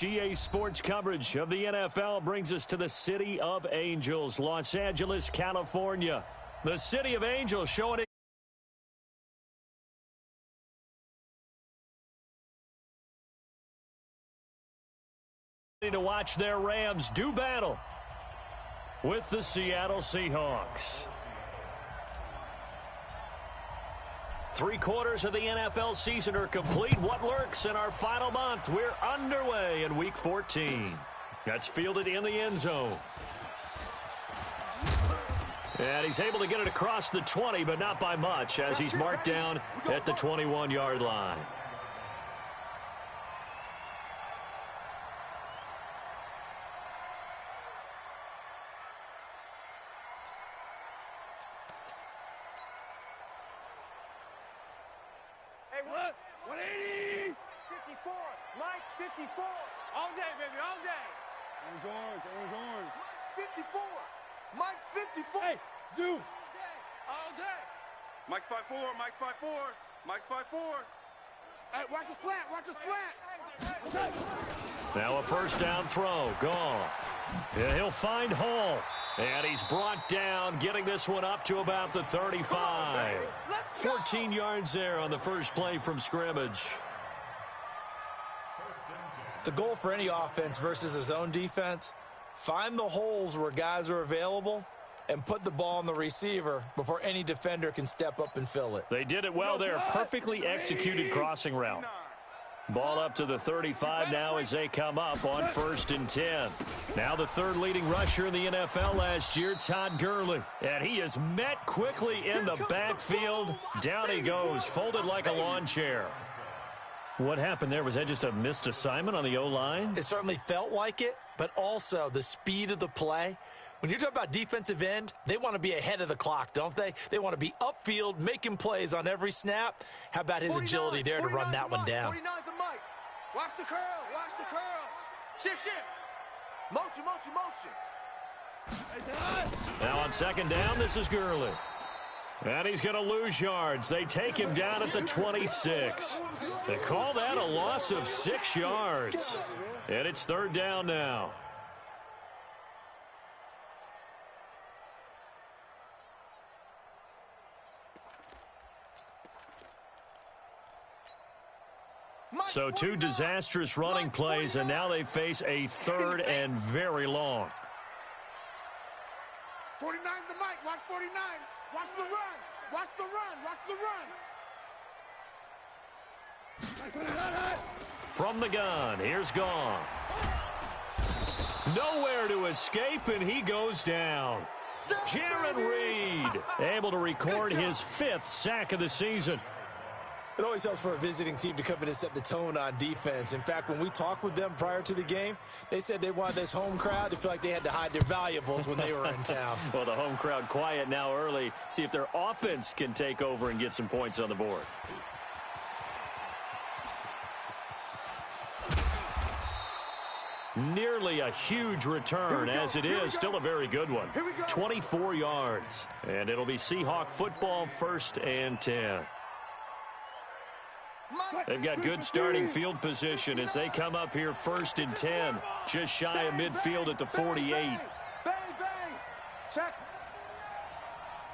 GA Sports coverage of the NFL brings us to the City of Angels, Los Angeles, California. The City of Angels showing it to watch their Rams do battle with the Seattle Seahawks. 3/4 of the NFL season are complete. What lurks in our final month? We're underway in Week 14. That's fielded in the end zone. And he's able to get it across the 20, but not by much, as he's marked down at the 21-yard line. Mike's 5'4", Mike's 5'4", Mike's 5'4". Hey, watch the slant, watch the slant. Now a first down throw, gone. And he'll find Hall. And he's brought down, getting this one up to about the 35. 14 yards there on the first play from scrimmage. The goal for any offense versus his own defense, find the holes where guys are available and put the ball on the receiver before any defender can step up and fill it. They did it well there. Perfectly executed crossing route. Ball up to the 35 now as they come up on 1st and 10. Now the third leading rusher in the NFL last year, Todd Gurley. And he is met quickly in the backfield. Down he goes, folded like a lawn chair. What happened there? Was that just a missed assignment on the O-line? It certainly felt like it, but also the speed of the play. When you're talking about defensive end, they want to be ahead of the clock, don't they? They want to be upfield, making plays on every snap. How about his agility there to run that one down? 49's the mic. Watch the curl, watch the curls. Shift, shift. Motion, motion, motion. Now on second down, this is Gurley. And he's going to lose yards. They take him down at the 26. They call that a loss of 6 yards. And it's third down now. So 2 disastrous running plays, and now they face a third and very long. 49's the mic. Watch 49. Watch the run. Watch the run. Watch the run. From the gun, here's Goff. Nowhere to escape, and he goes down. Jarran Reed able to record his 5th sack of the season. It always helps for a visiting team to come in and set the tone on defense. In fact, when we talked with them prior to the game, they said they wanted this home crowd to feel like they had to hide their valuables when they were in town. Well, the home crowd quiet now early. See if their offense can take over and get some points on the board. Nearly a huge return, as it is. Still a very good one. 24 yards. And it'll be Seahawk football, 1st and 10. They've got good starting field position as they come up here 1st and 10. Just shy of midfield at the 48. Bang, bang. Check.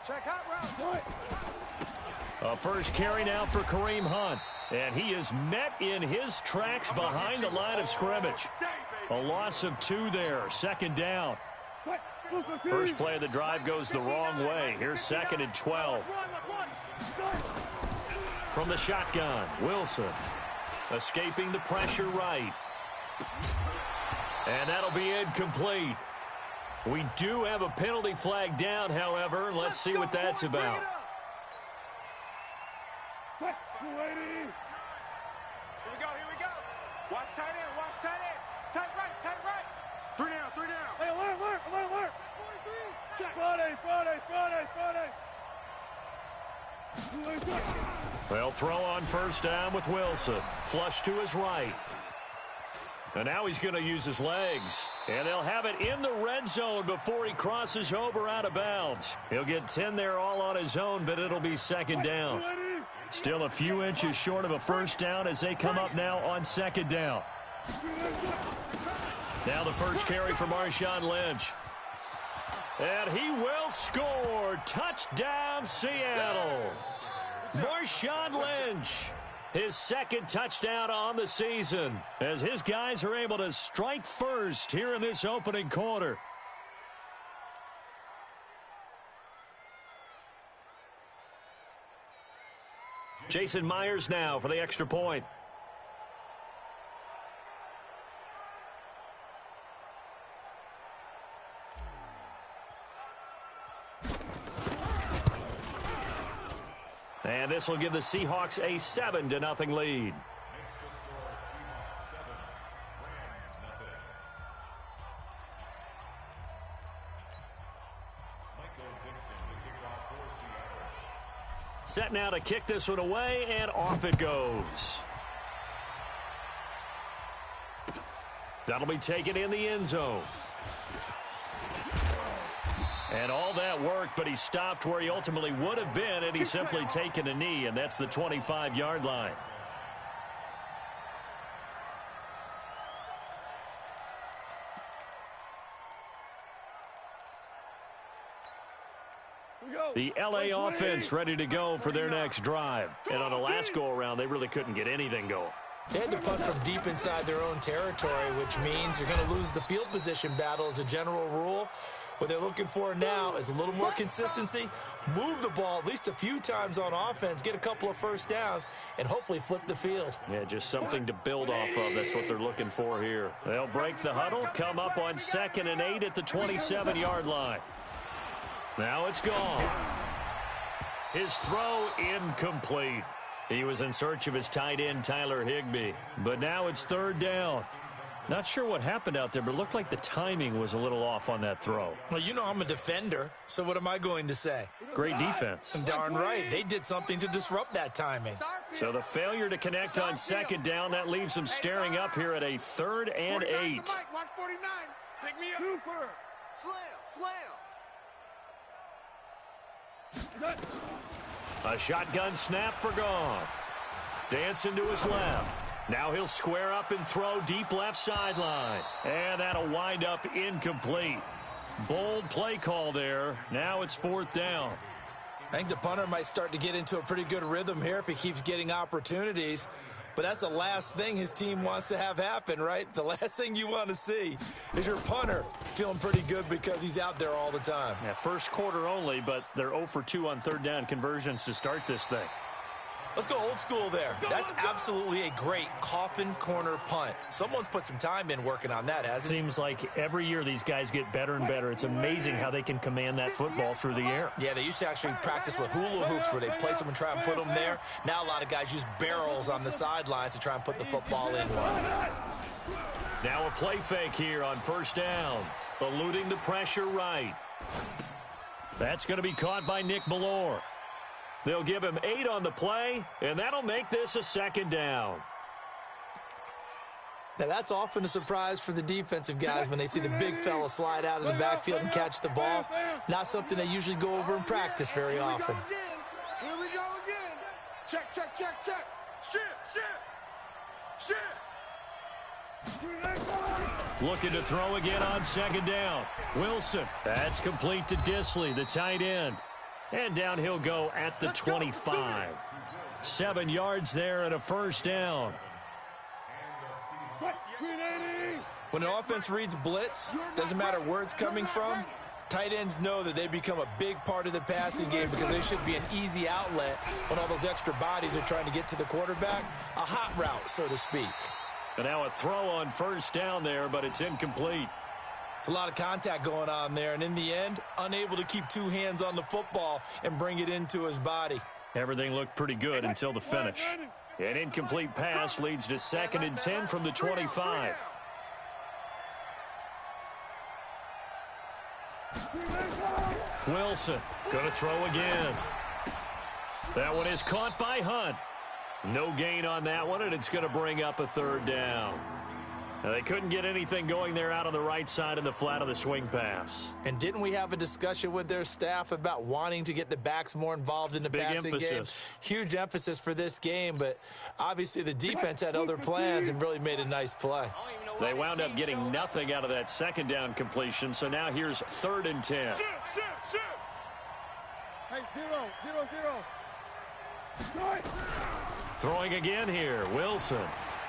Check hot route. A first carry now for Kareem Hunt. And he is met in his tracks behind the line of scrimmage. A loss of 2 there. 2nd down. First play of the drive goes the wrong way. Here's 2nd and 12. From the shotgun, Wilson escaping the pressure right. And that'll be incomplete. We do have a penalty flag down, however. Let's see what that's about. Here we go. Watch tight end, watch tight end. Tight right. 3 down. Hey, alert. 43. Check. Friday. They'll throw on first down with Wilson. Flush to his right. And now he's going to use his legs. And they'll have it in the red zone before he crosses over out of bounds. He'll get 10 there all on his own, but it'll be 2nd down. Still a few inches short of a first down as they come up now on 2nd down. Now the first carry for Marshawn Lynch. And he will score. Touchdown, Seattle. Marshawn Lynch, his second touchdown on the season, as his guys are able to strike first here in this opening quarter. Jason Myers now for the extra point. And this will give the Seahawks a 7-0 lead. Set now to kick this one away, and off it goes. That'll be taken in the end zone. And all that work, but he stopped where he ultimately would have been, and he's simply taken a knee, and that's the 25-yard line. The L.A. offense ready to go for their next drive. And on the last go-around, they really couldn't get anything going. They had to punt from deep inside their own territory, which means you're going to lose the field position battle as a general rule. What they're looking for now is a little more consistency, move the ball at least a few times on offense, get a couple of first downs, and hopefully flip the field. Yeah, just something to build off of. That's what they're looking for here. They'll break the huddle, come up on 2nd and 8 at the 27-yard line. Now it's gone. His throw incomplete. He was in search of his tight end, Tyler Higbee. But now it's 3rd down. Not sure what happened out there, but it looked like the timing was a little off on that throw. Well, you know I'm a defender, so what am I going to say? Great defense. Darn right. They did something to disrupt that timing. So the failure to connect on 2nd down, that leaves them staring up here at a 3rd and 8. Watch 49. Pick me up. Super. Slam. A shotgun snap for Goff. Dancing to his left. Now he'll square up and throw deep left sideline. And that'll wind up incomplete. Bold play call there. Now it's 4th down. I think the punter might start to get into a pretty good rhythm here if he keeps getting opportunities. But that's the last thing his team wants to have happen, right? The last thing you want to see is your punter feeling pretty good because he's out there all the time. Yeah, first quarter only, but they're 0 for 2 on 3rd down conversions to start this thing. Let's go old school there. That's absolutely a great coffin corner punt. Someone's put some time in working on that, hasn't it? Seems like every year these guys get better and better. It's amazing how they can command that football through the air. Yeah, they used to actually practice with hula hoops where they place them and try and put them there. Now a lot of guys use barrels on the sidelines to try and put the football in. Now a play fake here on 1st down. Eluding the pressure right. That's going to be caught by Nick Bellore. They'll give him 8 on the play, and that'll make this a 2nd down. Now, that's often a surprise for the defensive guys when they see the big fella slide out of the backfield and catch the ball. Not something they usually go over in practice very often. Here we go again. Check. Shit. Looking to throw again on 2nd down. Wilson. That's complete to Disley, the tight end. And down he'll go at the 25. 7 yards there and a 1st down. When an offense reads blitz, doesn't matter where it's coming from, tight ends know that they become a big part of the passing game because they should be an easy outlet when all those extra bodies are trying to get to the quarterback. A hot route, so to speak. And now a throw on 1st down there, but it's incomplete. It's a lot of contact going on there, and in the end, unable to keep 2 hands on the football and bring it into his body. Everything looked pretty good until the finish. An incomplete pass leads to 2nd and 10 from the 25. Wilson going to throw again. That one is caught by Hunt. No gain on that one, and it's going to bring up a 3rd down. They couldn't get anything going there out on the right side in the flat of the swing pass. And didn't we have a discussion with their staff about wanting to get the backs more involved in the passing game? Huge emphasis for this game, but obviously the defense had other plans and really made a nice play. They wound up getting nothing out of that second down completion, so now here's 3rd and 10. Shoot. Hey, 0. Throwing again here, Wilson.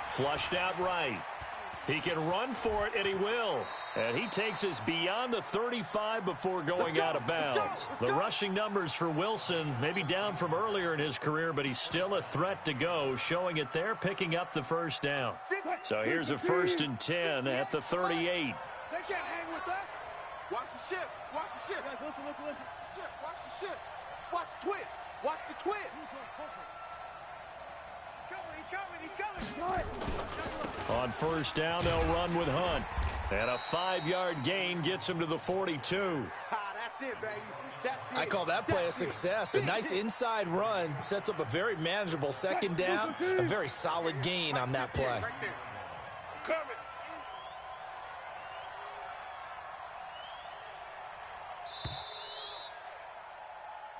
Flushed out right. He can run for it, and he will. And he takes us beyond the 35 before going out of bounds. The rushing numbers for Wilson may be down from earlier in his career, but he's still a threat to go, showing it there, picking up the first down. So here's a 1st and 10 at the 38. They can't hang with us. Watch the ship. Listen. Watch the ship. Watch the twitch. Watch the twitch. He's coming. On 1st down, they'll run with Hunt. And a 5-yard gain gets him to the 42. That's it, baby. That's it. I call that play a success. A nice inside run sets up a very manageable second down. A very solid gain on that play. Right there. Coming.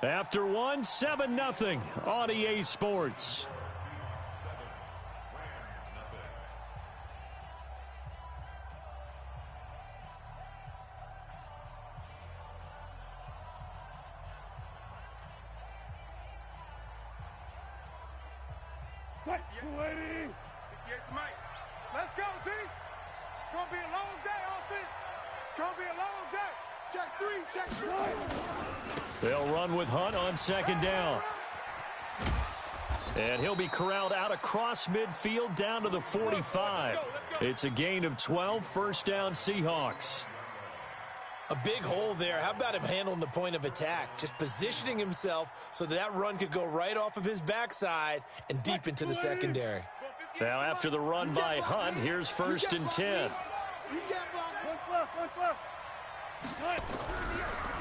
After one, 7-0 on EA Sports. Let's go, D. It's going to be a long day, offense. It's going to be a long day. Check 3. They'll run with Hunt on 2nd down. And he'll be corralled out across midfield down to the 45. It's a gain of 12, 1st down Seahawks. A big hole there. How about him handling the point of attack? Just positioning himself so that run could go right off of his backside and deep into the secondary. Now after the run by Hunt, here's 1st and 10.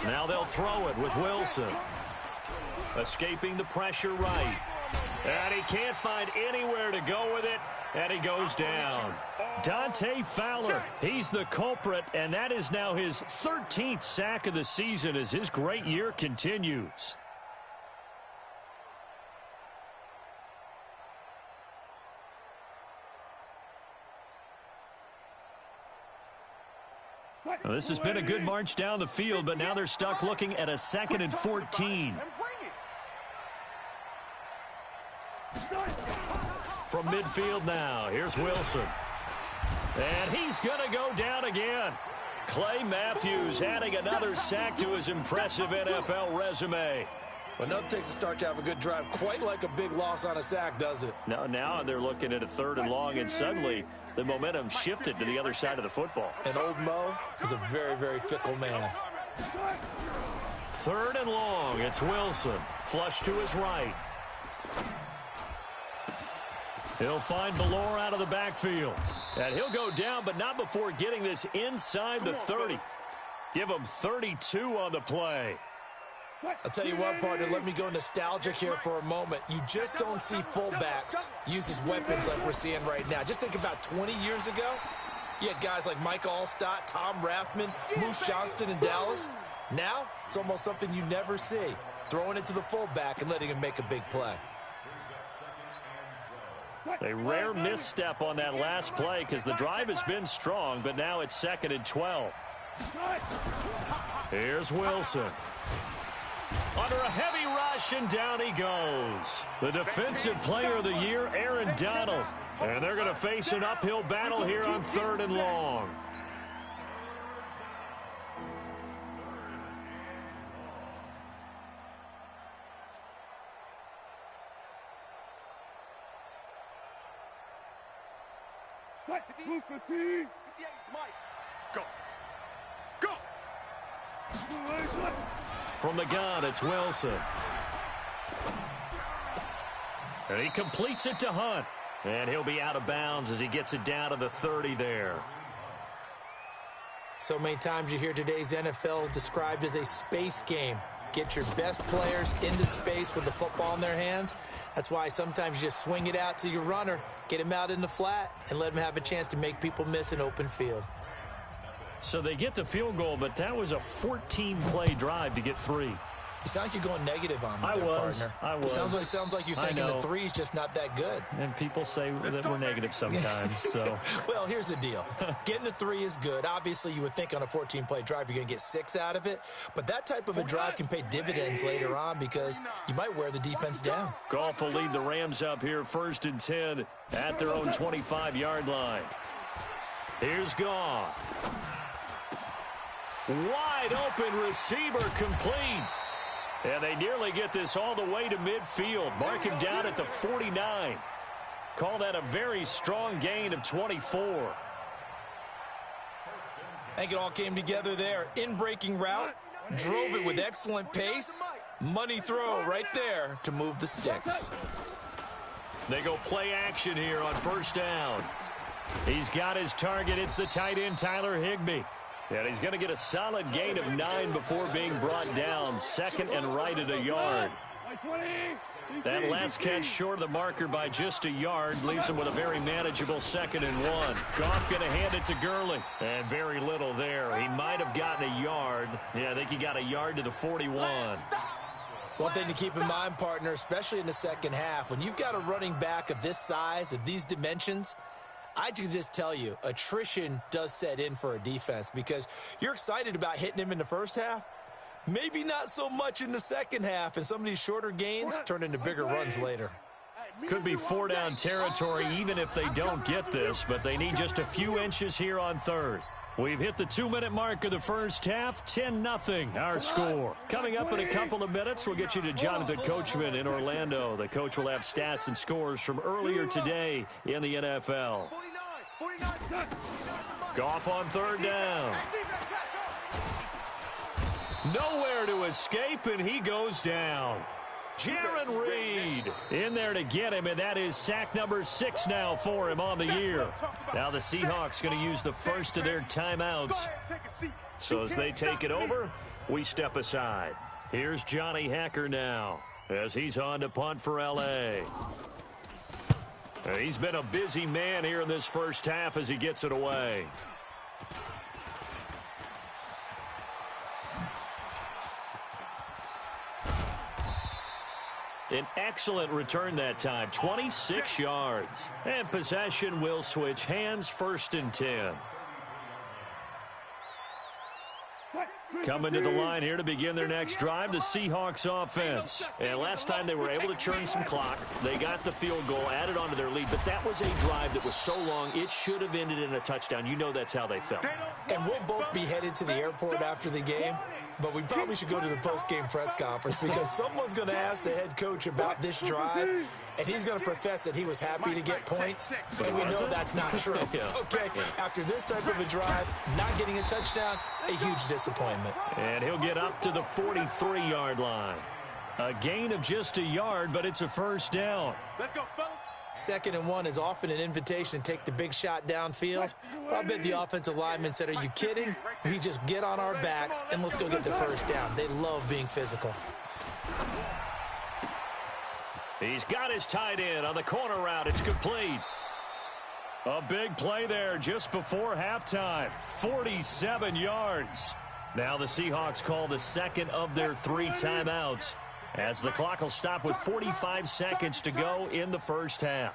Now they'll throw it with Wilson. Escaping the pressure right. And he can't find anywhere to go with it, and he goes down. Dante Fowler, he's the culprit, and that is now his 13th sack of the season as his great year continues. Well, this has been a good march down the field, but now they're stuck looking at a 2nd and 14. From midfield now, here's Wilson. And he's going to go down again. Clay Matthews adding another sack to his impressive NFL resume. Well, nothing takes a start to have a good drive quite like a big loss on a sack, does it? Now they're looking at a 3rd and long, and suddenly the momentum shifted to the other side of the football. And old Mo is a very, very fickle man. 3rd and long, it's Wilson. Flush to his right. He'll find Ballore out of the backfield. And he'll go down, but not before getting this inside the 30. Give him 32 on the play. I'll tell you what, partner, let me go nostalgic here for a moment. You just don't see fullbacks use as weapons like we're seeing right now. Just think about 20 years ago. You had guys like Mike Allstott, Tom Rathman, Moose Johnston in Dallas. Now, it's almost something you never see. Throwing it to the fullback and letting him make a big play. A rare misstep on that last play because the drive has been strong, but now it's 2nd and 12. Here's Wilson. Under a heavy rush, and down he goes. The defensive player of the year, Aaron Donald. And they're going to face an uphill battle here on 3rd and long. Go. Go. From the gun, it's Wilson. And he completes it to Hunt. And he'll be out of bounds as he gets it down to the 30 there. So many times you hear today's NFL described as a space game. Get your best players into space with the football in their hands. That's why sometimes you just swing it out to your runner, get him out in the flat, and let him have a chance to make people miss an open field. So they get the field goal, but that was a 14-play drive to get 3. You sound like you're going negative on me, I was. Sounds like you're thinking the 3 is just not that good. And people say that we're negative sometimes. So, well, here's the deal. Getting the 3 is good. Obviously, you would think on a 14-play drive you're going to get 6 out of it. But that type of a drive can pay dividends later on because you might wear the defense down. Goff will lead the Rams up here 1st and 10 at their own 25-yard line. Here's Goff. Wide open receiver complete. And they nearly get this all the way to midfield. Mark him down at the 49. Call that a very strong gain of 24. I think it all came together there. In-breaking route, drove it with excellent pace. Money throw right there to move the sticks. They go play action here on 1st down. He's got his target. It's the tight end, Tyler Higbee. And he's going to get a solid gain of 9 before being brought down. 2nd and right at a yard. That last catch short of the marker by just a yard leaves him with a very manageable 2nd and 1. Goff going to hand it to Gurley. And very little there. He might have gotten a yard. Yeah, I think he got a yard to the 41. One thing to keep in mind, partner, especially in the second half, when you've got a running back of this size, of these dimensions, I can just tell you, attrition does set in for a defense because you're excited about hitting him in the first half. Maybe not so much in the second half, and some of these shorter gains turn into bigger runs later. Could be 4-down territory even if they don't get this, but they need just a few inches here on 3rd. We've hit the 2-minute mark of the first half, 10-0 our score. Coming up in a couple of minutes, we'll get you to Jonathan Coachman in Orlando. The coach will have stats and scores from earlier today in the NFL. Goff on 3rd down. Nowhere to escape, and he goes down. Jarran Reed in there to get him, and that is sack number 6 now for him on the year. Now the Seahawks going to use the first of their timeouts. So as they take it over, we step aside. Here's Johnny Hekker now as he's on to punt for L.A. He's been a busy man here in this first half as he gets it away. An excellent return that time, 26 yards. And possession will switch hands, 1st and 10. Coming to the line here to begin their next drive, the Seahawks offense. And last time they were able to churn some clock. They got the field goal, added on to their lead, but that was a drive that was so long, it should have ended in a touchdown. You know that's how they felt. And we'll both be headed to the airport after the game, but we probably should go to the post-game press conference because someone's going to ask the head coach about this drive, and he's going to profess that he was happy to get points, and we know that's not true. Okay, after this type of a drive, not getting a touchdown, a huge disappointment. And he'll get up to the 43-yard line. A gain of just a yard, but it's a 1st down. Let's go, fellas. 2nd and 1 is often an invitation to take the big shot downfield. But I bet the offensive lineman said, are you kidding? We just get on our backs and let's go get the 1st down. They love being physical. He's got his tight end on the corner route. It's complete. A big play there just before halftime. 47 yards. Now the Seahawks call the 2nd of their 3 timeouts, as the clock will stop with 45 seconds to go in the first half.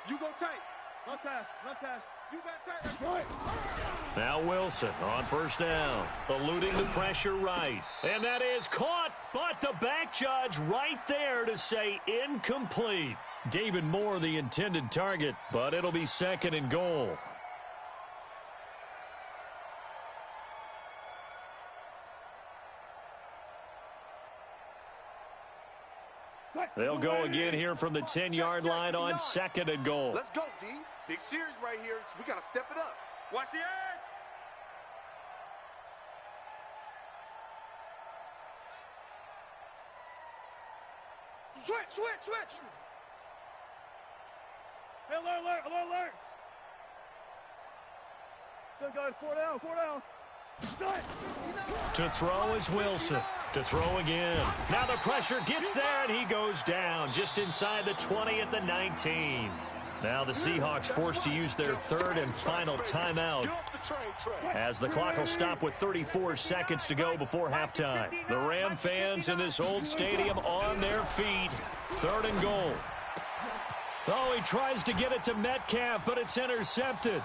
You go tight. No task. You got tight. Right. Now Wilson on 1st down, eluding the pressure right. And that is caught, but the back judge right there to say incomplete. David Moore the intended target, but it'll be 2nd and goal. They'll go again here from the 10-yard line on 2nd and goal. Let's go, D. Big series right here. We got to step it up. Watch the edge. Switch. Hey, alert. Good, guys. 4 down, 4 down. To throw is Wilson. To throw again. Now the pressure gets there, and he goes down just inside the 20 at the 19. Now the Seahawks forced to use their third and final timeout, as the clock will stop with 34 seconds to go before halftime. The Ram fans in this old stadium on their feet. 3rd and goal. Oh, he tries to get it to Metcalf, but it's intercepted.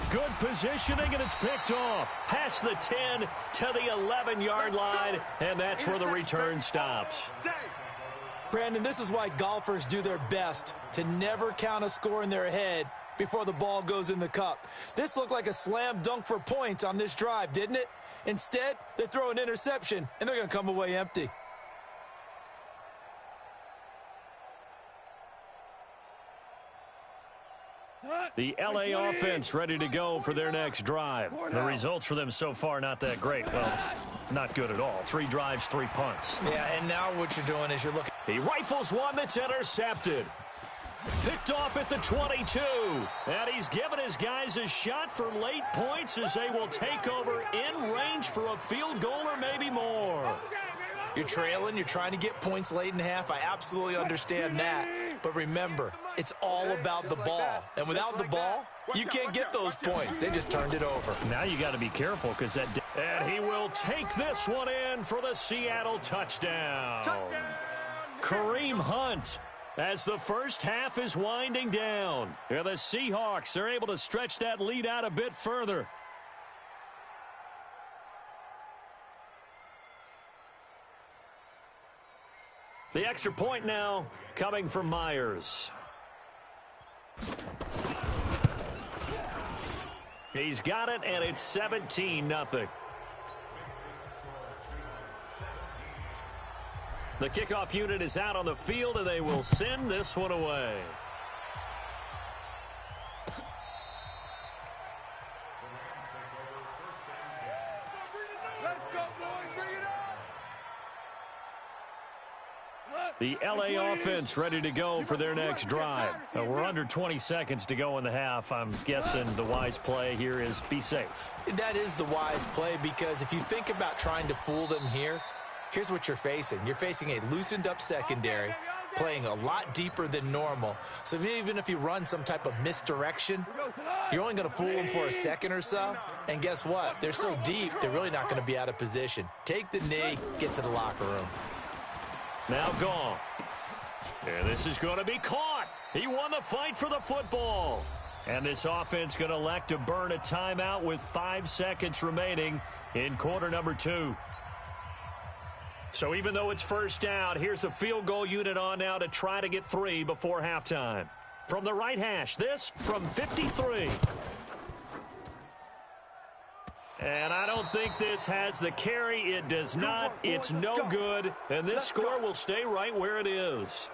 Good positioning, and it's picked off. Past the 10 to the 11-yard line, and that's where the return stops. Brandon, this is why golfers do their best to never count a score in their head before the ball goes in the cup. This looked like a slam dunk for points on this drive, didn't it? Instead, they throw an interception, and they're going to come away empty. The LA offense ready to go for their next drive. The results for them so far not that great. Well, not good at all. 3 drives, 3 punts. Yeah, and now what you're doing is you're looking. He rifles one that's intercepted. Picked off at the 22. And he's given his guys a shot for late points as they will take over in range for a field goal or maybe more. You're trailing. You're trying to get points late in half. I absolutely understand that. But remember, it's all about the ball. And without the ball, you can't get those points. They just turned it over. Now you got to be careful because that... And he will take this one in for the Seattle touchdown. Kareem Hunt, as the first half is winding down. And the Seahawks are able to stretch that lead out a bit further. The extra point now coming from Myers. He's got it, and it's 17-0. The kickoff unit is out on the field, and they will send this one away. Let's go, boys. Bring it up. The LA offense ready to go for their next drive. We're under 20 seconds to go in the half. I'm guessing the wise play here is be safe. That is the wise play, because if you think about trying to fool them here, here's what you're facing. You're facing a loosened up secondary, playing a lot deeper than normal. So even if you run some type of misdirection, you're only going to fool them for a second or so. And guess what? They're so deep, they're really not going to be out of position. Take the knee, get to the locker room. Now gone. And this is going to be caught. He won the fight for the football. And this offense going to elect to burn a timeout with 5 seconds remaining in quarter number 2. So even though it's first down, here's the field goal unit on now to try to get 3 before halftime. From the right hash, this from 53. And I don't think this has the carry. It does not. It's no good. And this score will stay right where it is.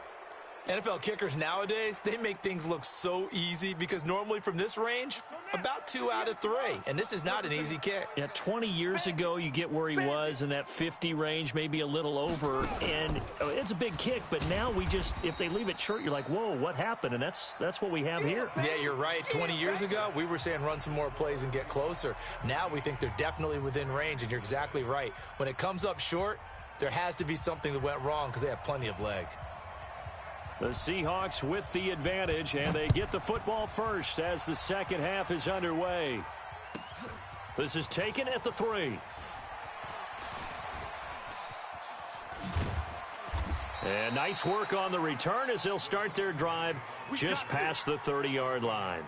NFL kickers nowadays, they make things look so easy, because normally from this range, about 2 out of 3. And this is not an easy kick. Yeah, 20 years ago, you get where he was in that 50 range, maybe a little over. And it's a big kick, but now we just, if they leave it short, you're like, whoa, what happened? And that's what we have here. Yeah, you're right. 20 years ago, we were saying run some more plays and get closer. Now we think they're definitely within range, and you're exactly right. When it comes up short, there has to be something that went wrong, because they have plenty of leg. The Seahawks with the advantage, and they get the football first as the second half is underway. This is taken at the 3. And nice work on the return as they'll start their drive just past the 30-yard line.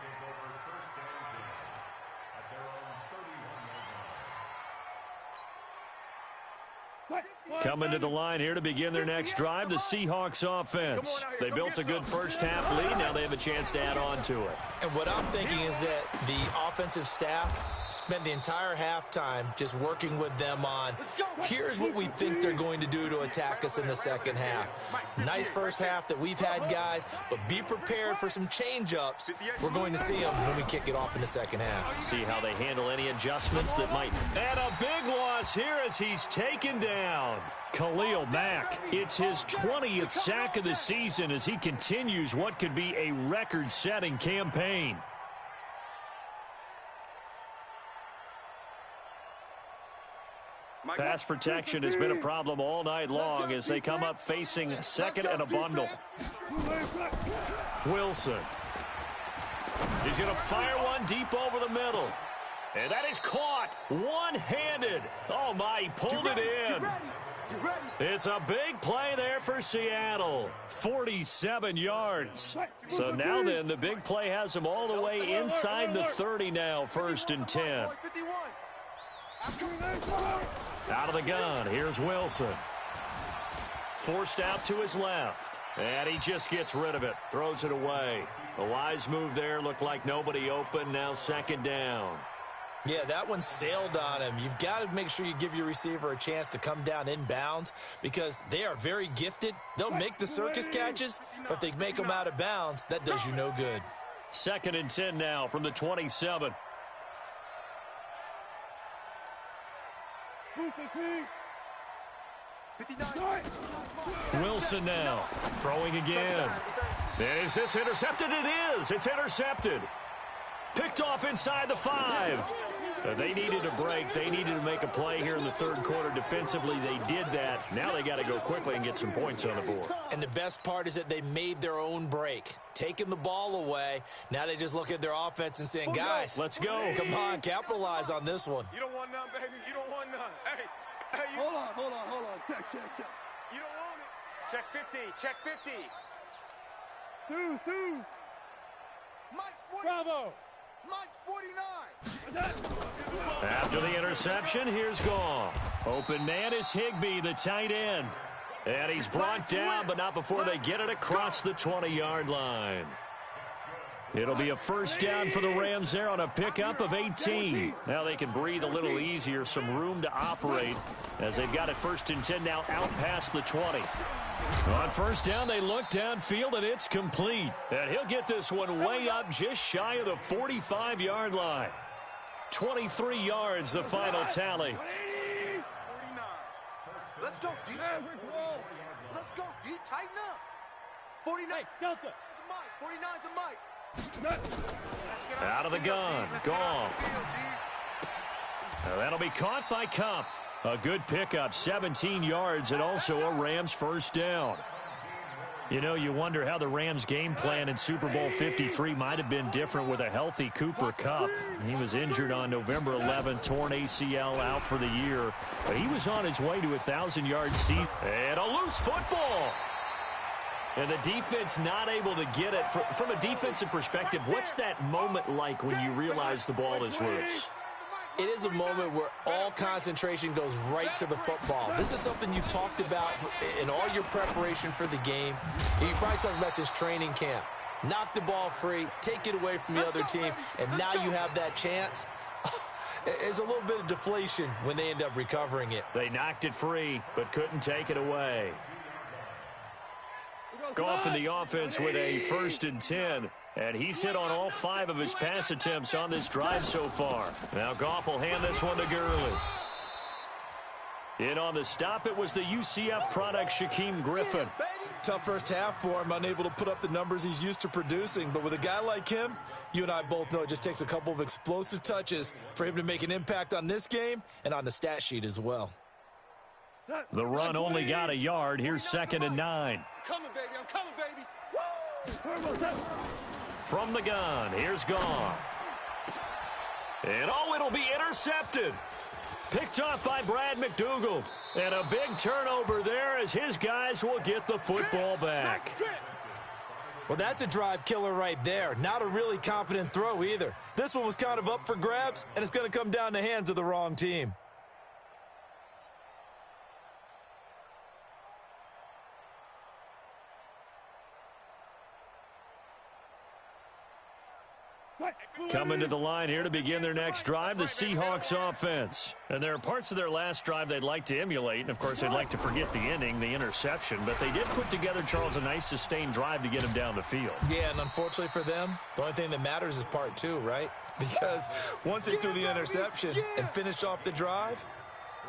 Coming to the line here to begin their next drive, the Seahawks offense. They built a good first half lead. Now they have a chance to add on to it. And what I'm thinking is that the offensive staff spent the entire halftime just working with them on, here's what we think they're going to do to attack us in the second half. Nice first half that we've had, guys, but be prepared for some change-ups. We're going to see them when we kick it off in the second half. See how they handle any adjustments that might. And a big loss here as he's taken down. Khalil Mack, it's his 20th sack of the season as he continues what could be a record-setting campaign. Pass protection has been a problem all night long as they come up facing second and a bundle. Wilson. He's going to fire one deep over the middle. And that is caught one-handed. Oh, my, he pulled it in. It's a big play there for Seattle. 47 yards. So now then, the big play has him all the way inside the 30 now, 1st and 10. Out of the gun, here's Wilson. Forced out to his left. And he just gets rid of it, throws it away. A wise move there, looked like nobody open, now 2nd down. Yeah, that one sailed on him. You've got to make sure you give your receiver a chance to come down inbounds because they are very gifted. They'll make the circus catches, but if they make them out of bounds, that does you no good. 2nd and 10 now from the 27. Wilson now throwing again. And is this intercepted? It is. It's intercepted. Picked off inside the 5. They needed a break. They needed to make a play here in the 3rd quarter. Defensively, they did that. Now they got to go quickly and get some points on the board. And the best part is that they made their own break. Taking the ball away. Now they just look at their offense and saying, guys, let's go. Come on, capitalize on this one. You don't want none, baby. You don't want none. Hey, hold on. Check. You don't want it. Check 50. Check 50. Two. Mike's 40. Bravo. Mike's 49. After the interception, here's Goff. Open man is Higbee, the tight end. And he's brought down, but not before they get it across the 20-yard line. It'll be a 1st down for the Rams there on a pickup of 18. Now they can breathe a little easier, some room to operate as they've got it 1st and 10 now out past the 20. On 1st down, they look downfield, and it's complete. And he'll get this one way up just shy of the 45-yard line. 23 yards, the final tally. 49. Let's go, D. Let's go, D. Tighten up. 49. Hey, Delta. The mic. 49's the mic. Out of the gun. Goff. Now that'll be caught by Kupp. A good pickup, 17 yards, and also a Rams 1st down. You know, you wonder how the Rams' game plan in Super Bowl 53 might have been different with a healthy Cooper Kupp. He was injured on November 11th, torn ACL out for the year. But he was on his way to a 1,000-yard season. And a loose football. And the defense not able to get it. From a defensive perspective, what's that moment like when you realize the ball is loose? It is a moment where all concentration goes right to the football. This is something you've talked about in all your preparation for the game. You probably talked about this training camp. Knock the ball free, take it away from the other team, and now you have that chance. There's a little bit of deflation when they end up recovering it. They knocked it free, but couldn't take it away. Goff in the offense with a 1st and 10. And he's hit on all 5 of his pass attempts on this drive so far. Now Goff will hand this one to Gurley. In on the stop, it was the UCF product, Shaquem Griffin. Tough first half for him, unable to put up the numbers he's used to producing. But with a guy like him, you and I both know it just takes a couple of explosive touches for him to make an impact on this game and on the stat sheet as well. The run only got a yard. Here's 2nd and 9. I'm coming, baby. Woo! From the gun, here's Goff. And it'll be intercepted. Picked off by Brad McDougald. And a big turnover there as his guys will get the football back. Well, that's a drive killer right there. Not a really confident throw either. This one was kind of up for grabs, and it's going to come down the hands of the wrong team. Coming to the line here to begin their next drive, the Seahawks offense. And there are parts of their last drive they'd like to emulate. And, of course, they'd like to forget the ending, the interception. But they did put together, Charles, a nice sustained drive to get him down the field. Yeah, and unfortunately for them, the only thing that matters is part 2, right? Because once they do the interception and finish off the drive,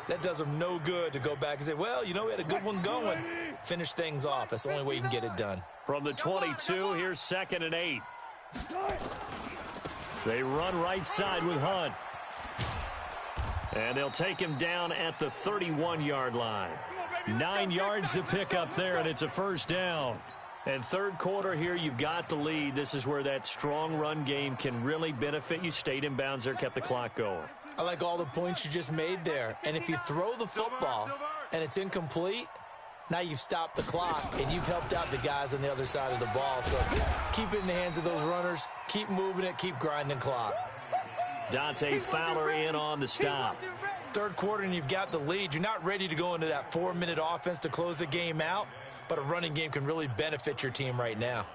that does them no good to go back and say, well, you know, we had a good one going. Finish things off. That's the only way you can get it done. From the 22, here's 2nd and 8. They run right side with Hunt. And they'll take him down at the 31-yard line. 9 yards to pick up there, and it's a first down. And third quarter here, you've got the lead. This is where that strong run game can really benefit you. Stayed in bounds there, kept the clock going. I like all the points you just made there. And if you throw the football and it's incomplete, now you've stopped the clock and you've helped out the guys on the other side of the ball. So keep it in the hands of those runners. Keep moving it. Keep grinding clock. Dante Fowler in on the stop. Third quarter and you've got the lead. You're not ready to go into that 4-minute offense to close the game out. But a running game can really benefit your team right now.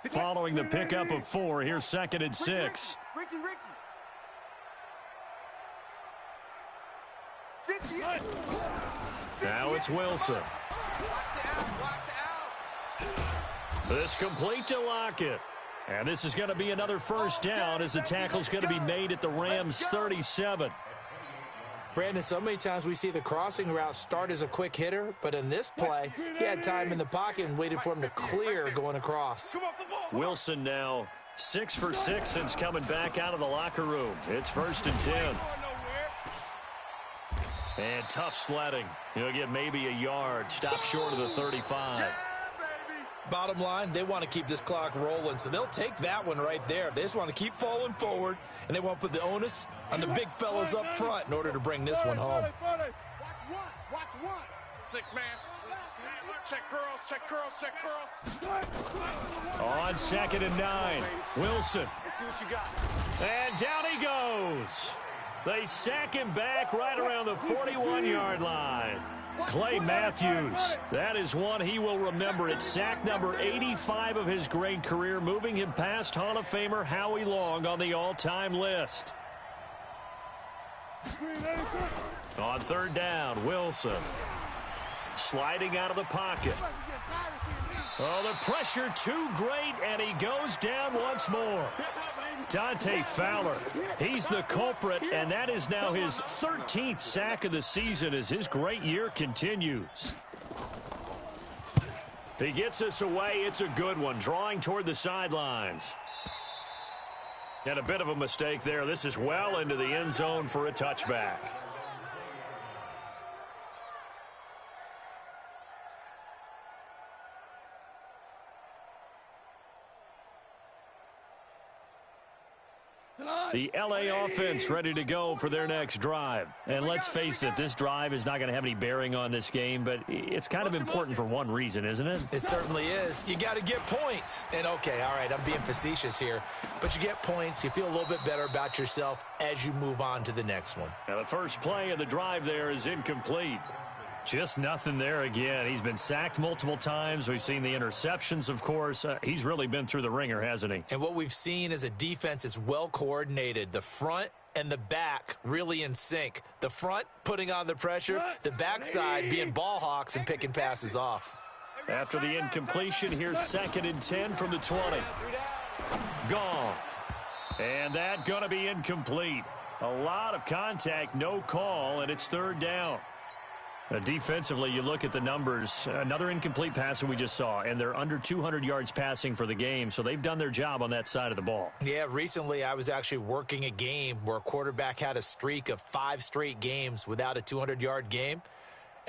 Following the pickup of 4, here's 2nd and 6. Ricky. Now it's Wilson. This complete to Lockett. And this is going to be another first down as the tackle's going to be made at the Rams' 37. Brandon, so many times we see the crossing route start as a quick hitter, but in this play, he had time in the pocket and waited for him to clear going across. Wilson now 6 for 6 since coming back out of the locker room. It's 1st and 10. And tough sledding. He'll get maybe a yard. Stop short of the 35. Bottom line, they want to keep this clock rolling, so they'll take that one right there. They just want to keep falling forward, and they want to put the onus on the big fellas up front in order to bring this one home. Watch one. 6 man. Check curls. On 2nd and 9, Wilson. Let's see what you got. And down he goes. They sack him back right around the 41-yard line. Clay Matthews, that is one he will remember. It's sack number 85 of his great career, moving him past Hall of Famer Howie Long on the all-time list. On 3rd down, Wilson. Sliding out of the pocket. Oh, the pressure too great, and he goes down once more. Dante Fowler, he's the culprit, and that is now his 13th sack of the season as his great year continues. He gets us away. It's a good one, drawing toward the sidelines. And a bit of a mistake there. This is well into the end zone for a touchback. The LA offense ready to go for their next drive. And let's face it, this drive is not going to have any bearing on this game, but it's kind of important for one reason, isn't it? It certainly is. You got to get points. And, okay, all right, I'm being facetious here. But you get points. You feel a little bit better about yourself as you move on to the next one. Now the first play of the drive there is incomplete. Just nothing there again. He's been sacked multiple times. We've seen the interceptions, of course. He's really been through the ringer, hasn't he? And what we've seen is a defense that's well coordinated. The front and the back really in sync. The front putting on the pressure, the backside being ball hawks and picking passes off. After the incompletion, here's 2nd and 10 from the 20. Goff. And that going to be incomplete. A lot of contact, no call, and it's 3rd down. Defensively, you look at the numbers. Another incomplete pass that we just saw, and they're under 200 yards passing for the game, so they've done their job on that side of the ball. Yeah, recently I was actually working a game where a quarterback had a streak of 5 straight games without a 200-yard game,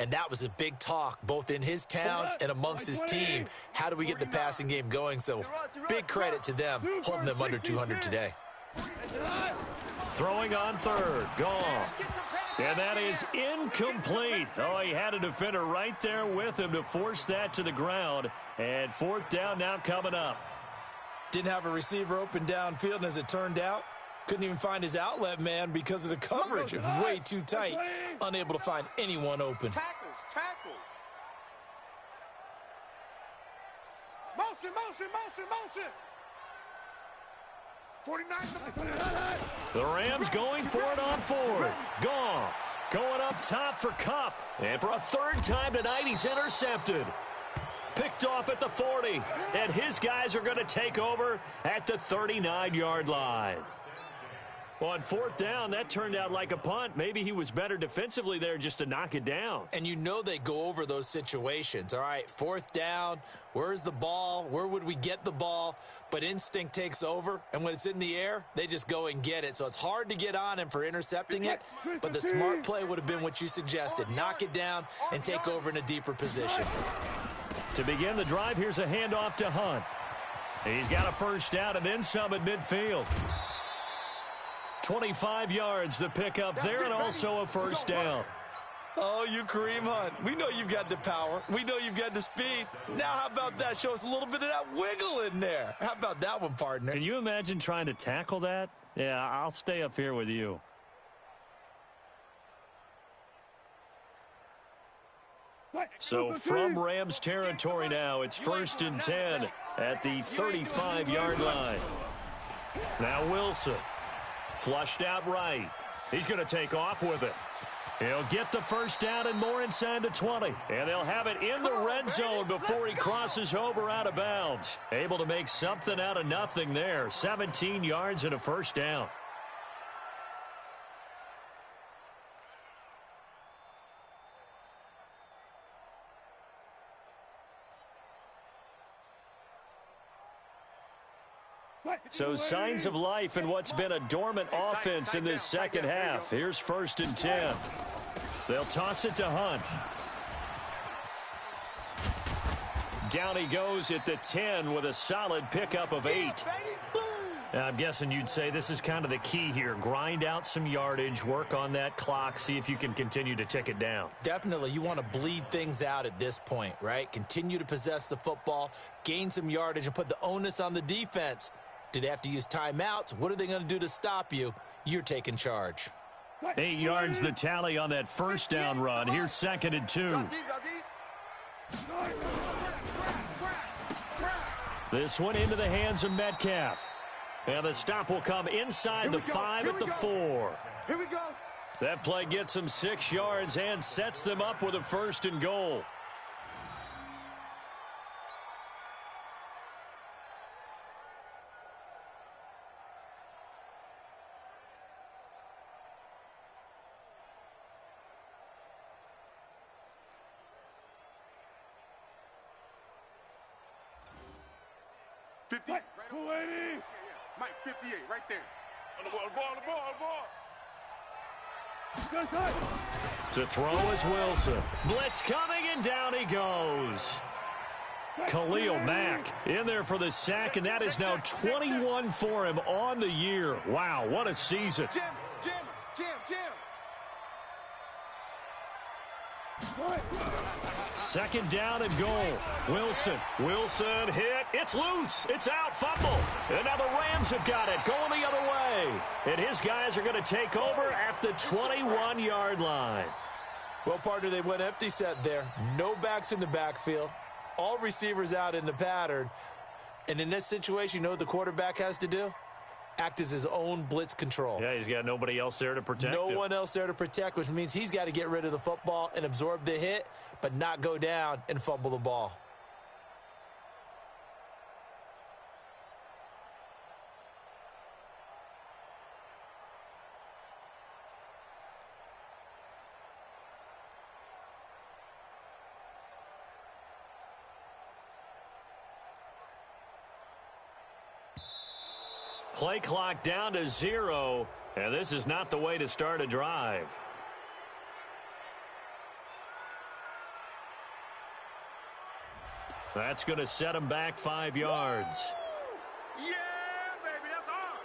and that was a big talk both in his town and amongst his team. How do we get the passing game going? So big credit to them holding them under 200 today. Throwing on 3rd, Goff. And that is incomplete. Oh, he had a defender right there with him to force that to the ground. And 4th down now coming up. Didn't have a receiver open downfield, and as it turned out, couldn't even find his outlet man because of the coverage. It was way too tight. Unable to find anyone open. Tackles. Motion. 49. The Rams going for it on 4th. Goff going up top for Kupp. And for a 3rd time tonight, he's intercepted. Picked off at the 40. And his guys are going to take over at the 39-yard line. On fourth down, that turned out like a punt. Maybe he was better defensively there just to knock it down. And you know they go over those situations. All right, fourth down, where's the ball? Where would we get the ball? But instinct takes over, and when it's in the air, they just go and get it. So it's hard to get on him for intercepting it, but the smart play would have been what you suggested. Knock it down and take over in a deeper position. To begin the drive, here's a handoff to Hunt. He's got a first down and then some at midfield. 25 yards the pickup there, and also a first down. Oh, you Kareem Hunt. We know you've got the power. We know you've got the speed. Now how about that? Show us a little bit of that wiggle in there. How about that one, partner? Can you imagine trying to tackle that? Yeah, I'll stay up here with you. So from Rams territory now, it's 1st and 10 at the 35-yard line. Now Wilson. Flushed out right. He's going to take off with it. He'll get the first down and more inside the 20. And they'll have it in the red zone before he crosses over out of bounds. Able to make something out of nothing there. 17 yards and a first down. So signs of life in what's been a dormant offense in this second half. Here's 1st and 10. They'll toss it to Hunt. Down he goes at the 10 with a solid pickup of 8. Now, I'm guessing you'd say this is kind of the key here. Grind out some yardage, work on that clock, see if you can continue to tick it down. Definitely. You want to bleed things out at this point, right? Continue to possess the football, gain some yardage, and put the onus on the defense. Do they have to use timeouts? What are they going to do to stop you? You're taking charge. 8 yards the tally on that first down run. Here's 2nd and 2. This one into the hands of Metcalf. And the stop will come inside the 5 at the 4. Here we go. That play gets them 6 yards and sets them up with a 1st and goal. Mike, 58, right there. On the ball. To throw is Wilson. Blitz coming, and down he goes. Khalil Mack in there for the sack, and that is now 21 for him on the year. Wow, what a season. Jim. 2nd down and goal. Wilson hit. It's loose. It's out. Fumble. And now the Rams have got it. Going the other way. And his guys are going to take over at the 21-yard line. Well, partner, they went empty set there. No backs in the backfield. All receivers out in the pattern. And in this situation, you know what the quarterback has to do? Act as his own blitz control. Yeah, he's got nobody else there to protect him. No one else there to protect, which means he's got to get rid of the football and absorb the hit, but not go down and fumble the ball. Play clock down to 0, and this is not the way to start a drive. That's going to set him back 5 yards. Yeah, baby, that's ours.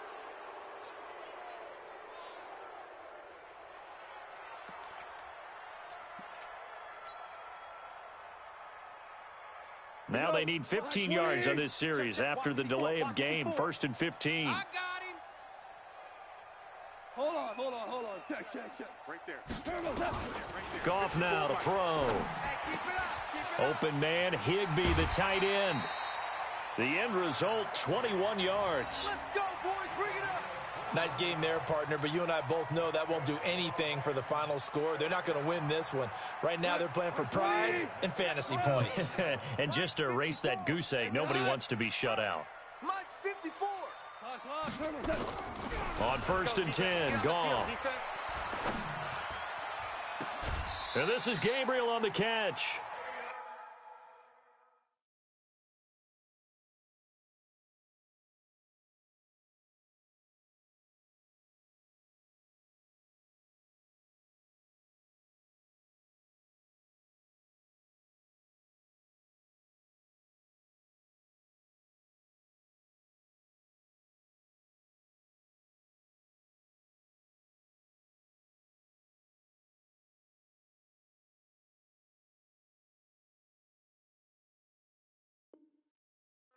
Now they need 15 yards on this series after the delay of game. 1st and 15. I got him. Hold on. Check. Right there. Goff now to throw. Open man, Higbee, the tight end. The end result, 21 yards. Let's go, boys. Bring it up. Nice game there, partner, but you and I both know that won't do anything for the final score. They're not going to win this one. Right now, they're playing for pride and fantasy points. And just to erase that goose egg, nobody wants to be shut out. Mike's 54. On first and 10, Goff. And this is Gabriel on the catch.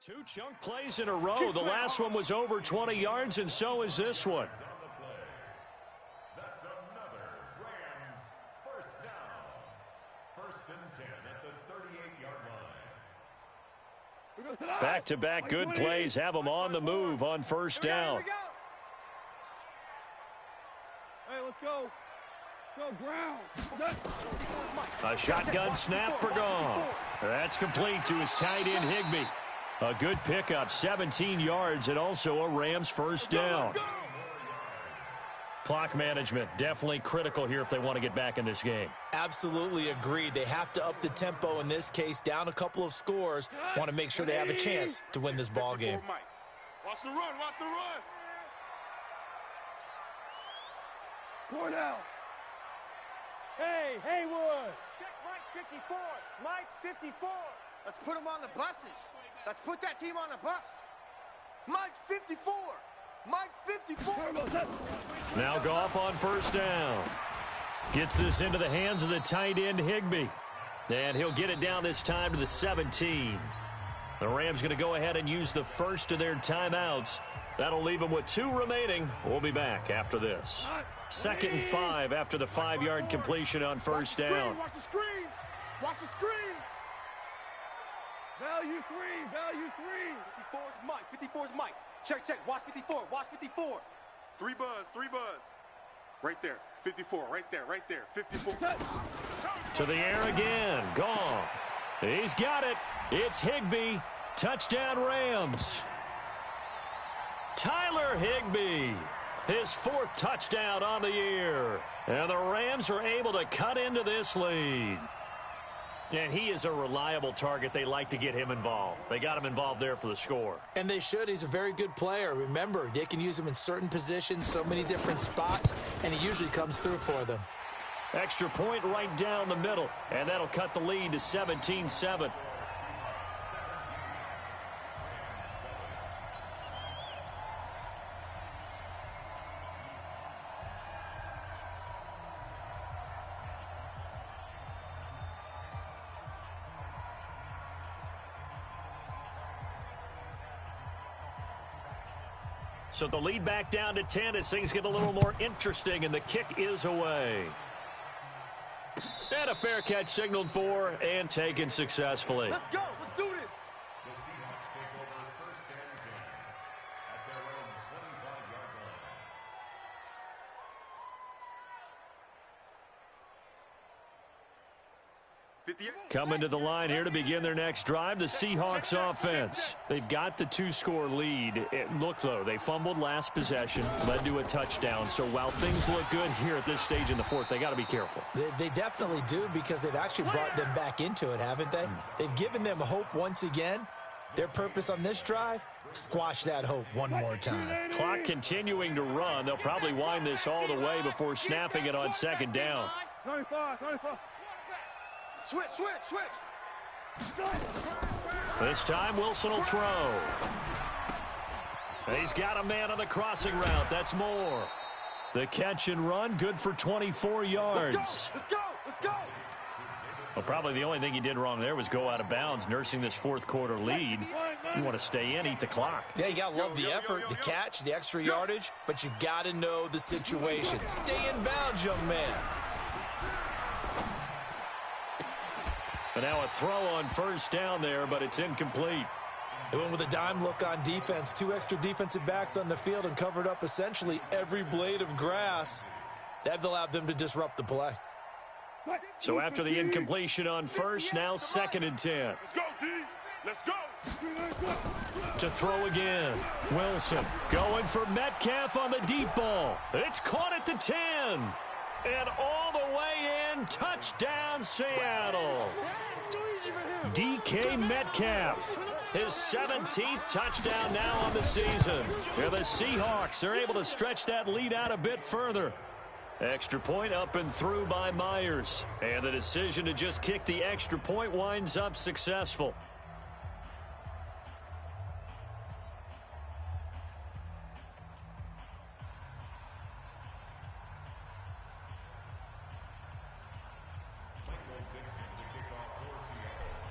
Two chunk plays in a row. The last one was over 20 yards, and so is this one. That's another Rams first down. First and 10 at the 38-yard line. Back-to-back good plays have them on the move on first down. Hey, let's go. Go, Brown. A shotgun snap for Goff. That's complete to his tight end, Higbee. A good pickup, 17 yards, and also a Rams first down. Clock management, definitely critical here if they want to get back in this game. Absolutely agreed. They have to up the tempo in this case, down a couple of scores. Want to make sure they have a chance to win this ball game. Watch the run, watch the run. Cornell. Hey, Haywood. Check Mike 54. Mike 54. Let's put him on the buses. Let's put that team on the bus. Mike 54. Mike 54. Now Goff on first down. Gets this into the hands of the tight end, Higbee. And he'll get it down this time to the 17. The Rams going to go ahead and use the first of their timeouts. That'll leave them with 2 remaining. We'll be back after this. 2nd and 5 after the 5-yard completion on first down. Watch the screen. Watch the screen. Value 3. Value 3. 54's Mike. 54's Mike. Check, check. Watch 54. Watch 54. 3 buzz. 3 buzz. Right there. 54. Right there. Right there. 54. To the air again. Goff. He's got it. It's Higbee. Touchdown Rams. Tyler Higbee. His 4th touchdown on the year. And the Rams are able to cut into this lead. And he is a reliable target. They like to get him involved. They got him involved there for the score. And they should. He's a very good player. Remember, they can use him in certain positions, so many different spots, and he usually comes through for them. Extra point right down the middle, and that'll cut the lead to 17-7. So the lead back down to 10 as things get a little more interesting, and the kick is away. And a fair catch signaled for and taken successfully. Let's go. Let's do this. The Seahawks take over first and 10 at their own 25-yard line. Coming to the line here to begin their next drive, the Seahawks offense. They've got the 2-score lead. Look, though, they fumbled last possession, led to a touchdown. So while things look good here at this stage in the 4th, they got to be careful. They definitely do, because they've actually brought them back into it, haven't they? They've given them hope once again. Their purpose on this drive, squash that hope one more time. Clock continuing to run. They'll probably wind this all the way before snapping it on 2nd down. 25. Switch, switch, switch. This time Wilson will throw. He's got a man on the crossing route. That's Moore. The catch and run, good for 24 yards. Let's go. Let's go. Well, probably the only thing he did wrong there was go out of bounds, nursing this 4th quarter lead. You want to stay in, eat the clock. Yeah, you got to love the effort, the catch, the extra yardage, but you got to know the situation. Stay in bounds, young man. And now a throw on first down there, but it's incomplete. They went with a dime look on defense. 2 extra defensive backs on the field and covered up essentially every blade of grass. That allowed them to disrupt the play. So after the incompletion on first, now 2nd and 10. Let's go, D. Let's go. To throw again. Wilson going for Metcalf on the deep ball. It's caught at the 10. And all the way in. Touchdown, Seattle. DK Metcalf. His 17th touchdown now on the season. And the Seahawks are able to stretch that lead out a bit further. Extra point up and through by Myers. And the decision to just kick the extra point winds up successful.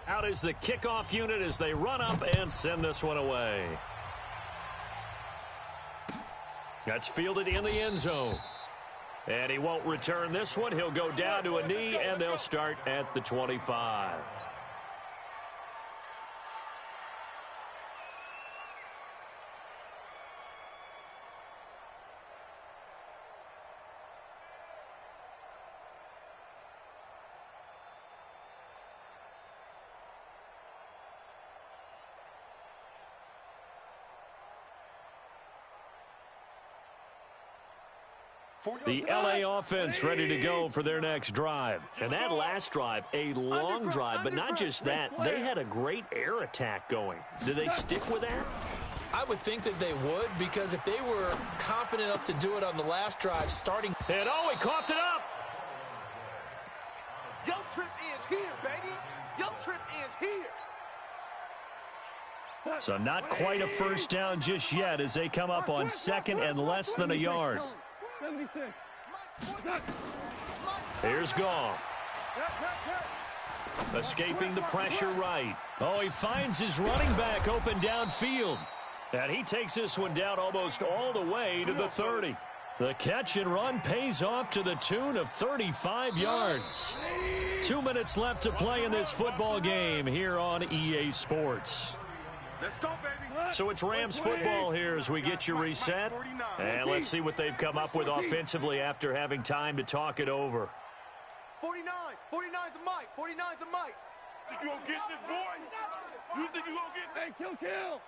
Out is the kickoff unit as they run up and send this one away. That's fielded in the end zone. And he won't return this one. He'll go down to a knee, and they'll start at the 25. The LA offense ready to go for their next drive. And that last drive, a long drive, but not just that. They had a great air attack going. Do they stick with that? I would think that they would, because if they were confident enough to do it on the last drive, starting... And oh, he coughed it up. Yo trip is here, baby. Yo trip is here. So not quite a first down just yet as they come up on second and less than a yard. 76. Here's Goff. Escaping the pressure right. Oh, he finds his running back open downfield. And he takes this one down almost all the way to the 30. The catch and run pays off to the tune of 35 yards. 2 minutes left to play in this football game here on EA Sports. Let's go, baby. So it's Rams football here as we get you reset. And let's see what they've come up with offensively after having time to talk it over. 49. 49's the mic. 49's the mic. Think you gonna get this, boy? You think you gonna get that? Kill.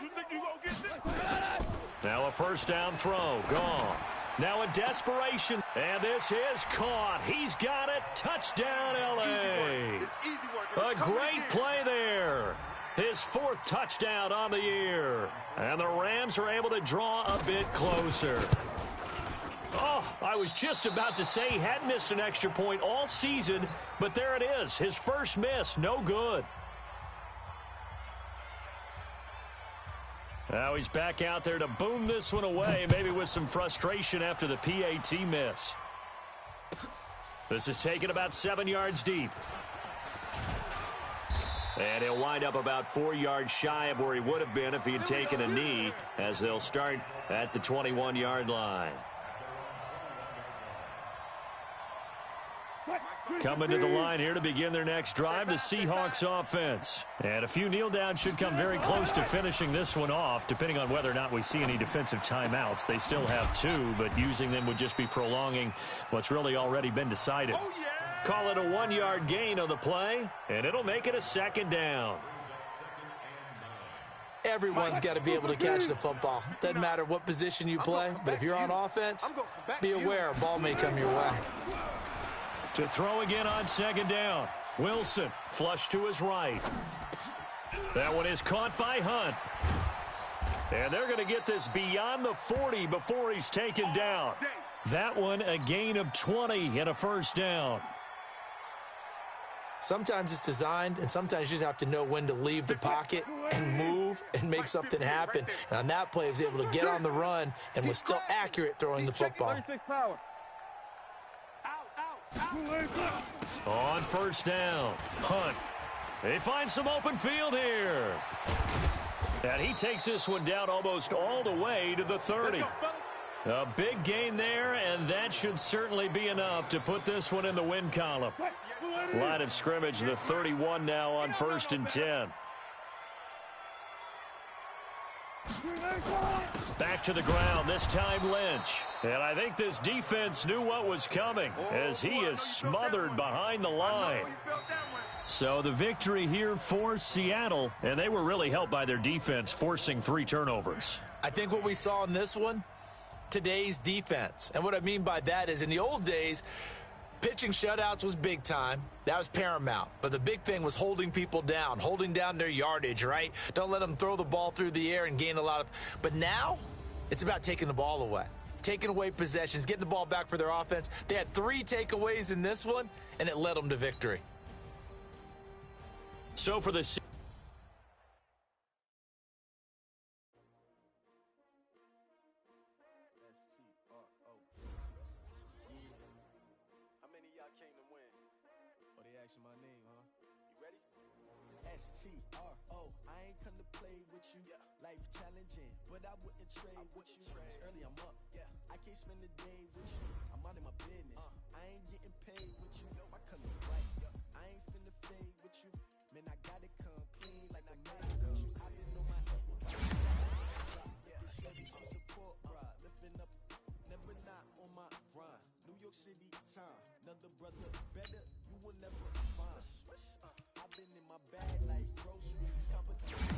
You think you gonna get this? Now a first down throw. Gone. Now a desperation. And this is caught. He's got it. Touchdown, LA. It's easy work. A great play there. His fourth touchdown on the year. And the Rams are able to draw a bit closer. Oh, I was just about to say he hadn't missed an extra point all season, but there it is. His first miss, no good. Now he's back out there to boom this one away, maybe with some frustration after the PAT miss. This is taken about 7 yards deep. And he'll wind up about 4 yards shy of where he would have been if he had taken a knee, as they'll start at the 21-yard line. Coming to the line here to begin their next drive, the Seahawks offense. And a few kneel downs should come very close to finishing this one off, depending on whether or not we see any defensive timeouts. They still have 2, but using them would just be prolonging what's really already been decided. Oh, yeah. Call it a 1-yard gain on the play, and it'll make it a second down. Everyone's got to be able to catch the football. Doesn't matter what position you play, but if you're on offense, be aware a ball may come your way. To throw again on second down. Wilson, flush to his right. That one is caught by Hunt. And they're going to get this beyond the 40 before he's taken down. That one a gain of 20 and a first down. Sometimes it's designed, and sometimes you just have to know when to leave the pocket and move and make something happen. And on that play, he was able to get on the run and was still accurate throwing the football. 36 power. On first down, Hunt. They find some open field here. And he takes this one down almost all the way to the 30. A big gain there, and that should certainly be enough to put this one in the win column. Line of scrimmage, the 31 now on 1st and 10. Back to the ground, this time Lynch. And I think this defense knew what was coming as he is smothered behind the line. So the victory here for Seattle, and they were really helped by their defense forcing 3 turnovers. I think what we saw in this one, today's defense. And what I mean by that is in the old days, pitching shutouts was big time. That was paramount. But the big thing was holding people down, holding down their yardage, right? Don't let them throw the ball through the air and gain a lot of. But now it's about taking the ball away, taking away possessions, getting the ball back for their offense. They had 3 takeaways in this one, and it led them to victory. So for the my name, huh? You ready? S-T-R-O, I ain't come to play with you. Life challenging, but I wouldn't trade with you. It's early, I'm up. I can't spend the day with you. I'm out of my business. I ain't getting paid with you. My color white. I ain't finna fade with you. Man, I gotta come clean like a man. I've been on my Chevy, she support ride. Lifting up, never not on my grind. New York City time. Another brother better, you will never find. I've been in my bag like groceries. Competition,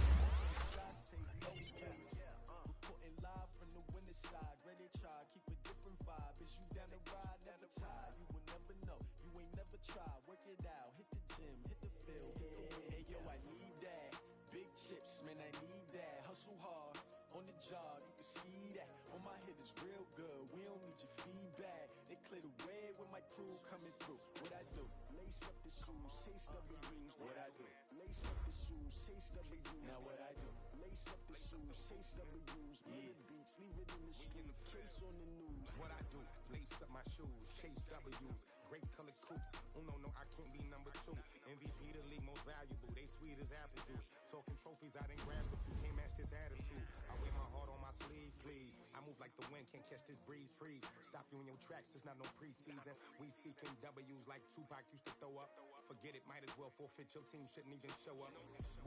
shots say those please. Reporting live from the winter side. Ready to try, keep a different vibe. Is you down the ride, never tired. You will never know, you ain't never tried. Work it out, hit the gym, hit the field. Hey yo, I need that. Big chips, man, I need that. Hustle hard, on the job, you can see that. On my head is real good, we don't need your feedback. They clear the way with my crew coming through. What I do? Lace up the shoes, chase W's. What I do? Lace up the shoes, chase W's. Now what I do? Lace up the shoes, chase W's. Yeah, beats, leave it in the street, case on the news. What I do? Lace up my shoes, chase W's. Great colored coops. Oh no, I can't be number 2. MVP the league most valuable. They sweet as apple juice. Talking trophies, I didn't grab the few. Can't match this attitude. I wear my heart on my sleeve, please. I move like the wind, can't catch this breeze, freeze. Stop you in your tracks, there's not no preseason. We seeking W's like Tupac used to throw up. Forget it, might as well forfeit. Your team shouldn't even show up.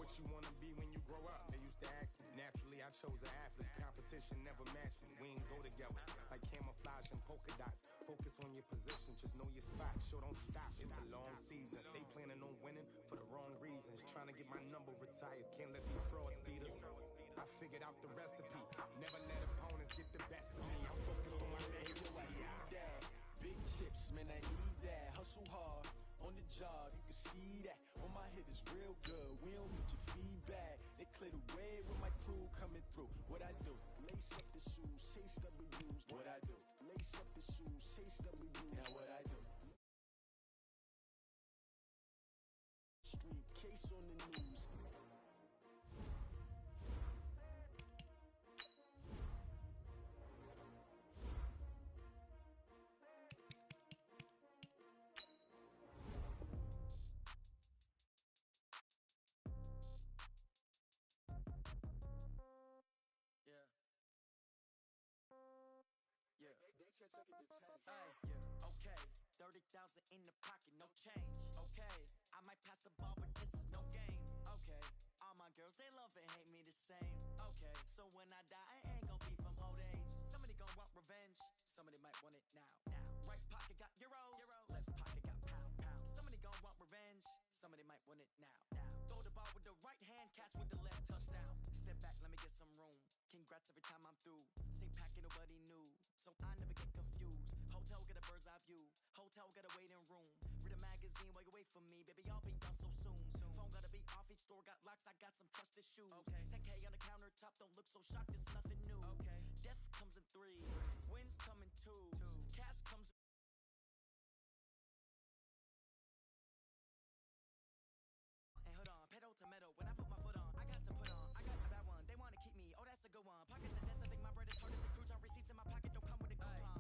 What you wanna be when you grow up? They used to ask me. Naturally, I chose an athlete. Competition never matched me. We ain't go together like camouflage and polka dots. Focus on your position, just know your spot. Sure, don't stop. It's a long season. They planning on winning for the wrong reasons. Trying to get my number retired. Can't let these frauds beat us. I figured out the recipe. Never let opponents get the best of me. I'm focused on my legacy. I need that. Big chips, man, I need that. Hustle hard, on the job, you can see that. On my head is real good, we don't need your feedback. They clear the way with my crew coming through. What I do? Lace up the shoes, chase W's. What I do? Lace up the shoes, chase W's. Now what I do? Street case on the news. Okay, 30,000 in the pocket, no change. Okay, I might pass the ball, but this is no game. Okay, all my girls, they love and hate me the same. Okay, so when I die, I ain't gon' be from old age. Somebody gon' want revenge, somebody might want it now. Right pocket got euros, left pocket got pounds. Somebody gon' want revenge, somebody might want it now. Throw the ball with the right hand, catch with the left, touchdown. Step back, let me get some room. Congrats every time I'm through. Same packet, nobody knew, so I never get confused. Hotel get a bird's eye view. Hotel got a waiting room. Read a magazine while you wait for me. Baby, I'll be done so soon. Phone gotta be off. Each store got locks. I got some trusted shoes. Okay. 10K on the countertop. Don't look so shocked. It's nothing new. Okay. Death comes in 3s. Wins come in 2s. Cash comes. And hold on. Pedal to metal. When I put my foot on, I got to put on. I got the bad one. They wanna keep me. Oh, that's a good one. Pockets and dents. I think my bread is hard as a cruise on receipts in my pocket. Don't come with a coupon.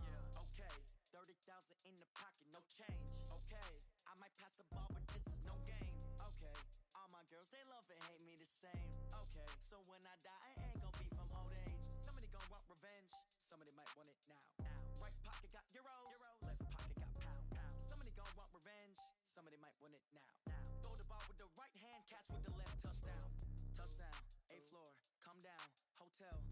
Okay. 30,000 in the pocket, no change. Okay, I might pass the ball, but this is no game. Okay, all my girls, they love and hate me the same. Okay, so when I die, I ain't gon' be from old age. Somebody gon' want revenge, somebody might want it now. Right pocket got euros, left pocket got pounds. Somebody gon' want revenge, somebody might want it now. Throw the ball with the right hand, catch with the left, touchdown. Touchdown, 8th floor, come down, hotel.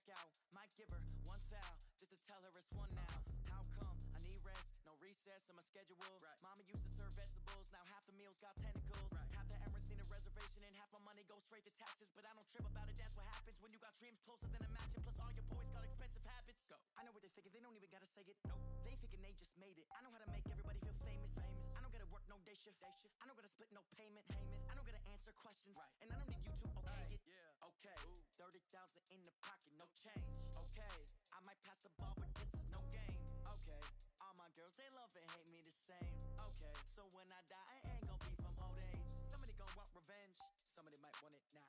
scout. Might give her one foul just to tell her it's one now. How come I need rest? No recess in my schedule. Right. Mama used to serve vegetables, now half the meals got tentacles. Right. Half the Emirates need a reservation and half my money goes straight to taxes. But I don't trip about it, that's what happens when you got dreams closer than a mansion. Plus all your boys got expensive habits. Go. I know what they're thinking, they don't even gotta say it. Nope. They thinking they just made it. I know how to make everybody feel famous. I don't gotta work no day shift. I don't gotta split no payment. I don't gotta answer questions. Right. And I don't need you to okay it. Yeah. Okay. Ooh. 30,000 in the pocket, no change. Okay. I might pass the ball, but this is no game. Okay. All my girls, they love and hate me the same. Okay. So when I die, I ain't gonna be from old age. Somebody gon' want revenge. Somebody might want it now.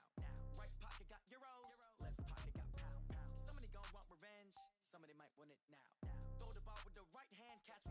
Right pocket got euros. Left pocket got pound. Somebody gon' want revenge. Somebody might want it now. Throw the ball with the right hand, catch